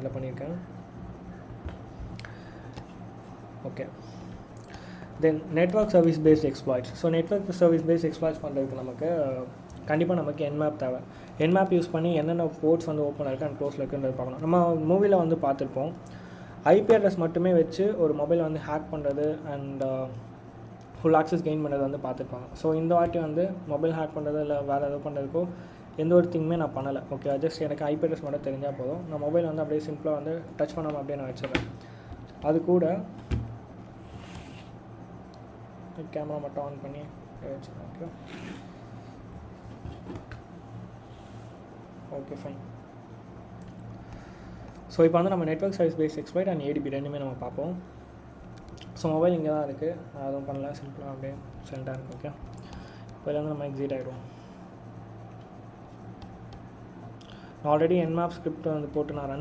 இதில் பண்ணியிருக்கேன். Okay, then network service based exploits. So network service based exploits பண்ணுறதுக்கு கண்டிப்பாக நமக்கு என்மேப் தேவை. என்மேப் யூஸ் பண்ணி என்னென்ன போர்ட்ஸ் ஓப்பன் இருக்குது அண்ட் க்ளோஸில் இருக்குன்றது பார்க்கணும். நம்ம மூவியில் பார்த்துருப்போம், ஐபி அட்ரஸ் மட்டுமே வச்சு ஒரு மொபைல் ஹேக் பண்ணுறது அண்ட் ஃபுல் ஆக்சஸ் கெயின் பண்ணுறது பார்த்துருப்பாங்க. ஸோ இந்த வாட்டி மொபைல் ஹேக் பண்ணுறது இல்லை வேறு எதுவும் பண்ணுறதுக்கோ எந்த ஒரு திங்குமே நான் பண்ணலை. ஓகே, ஜஸ்ட் எனக்கு ஐபி அட்ரஸ் மட்டும் தெரிஞ்சால் போதும். நான் மொபைல் அப்படியே சிம்பிளாக டச் பண்ணாமல் அப்படியே நான் வச்சிடுறேன். அது கூட கேமரா மட்டும் ஆன் பண்ணி வச்சுருக்கேன். Okay, okay fine. ஸோ இப்போ நம்ம network service paste exploit and ATP ரெண்டுமே நம்ம பார்ப்போம். ஸோ மொபைல் இங்கே தான் இருக்குது, அதுவும் பண்ணல, சிம்பிளாக அப்படியே சென்டாக இருக்குது. ஓகே, இப்போ நம்ம எக்ஸிட் ஆகிடுவோம். ஆல்ரெடி என்மேப் ஸ்கிரிப்ட் போட்டு நான் ரன்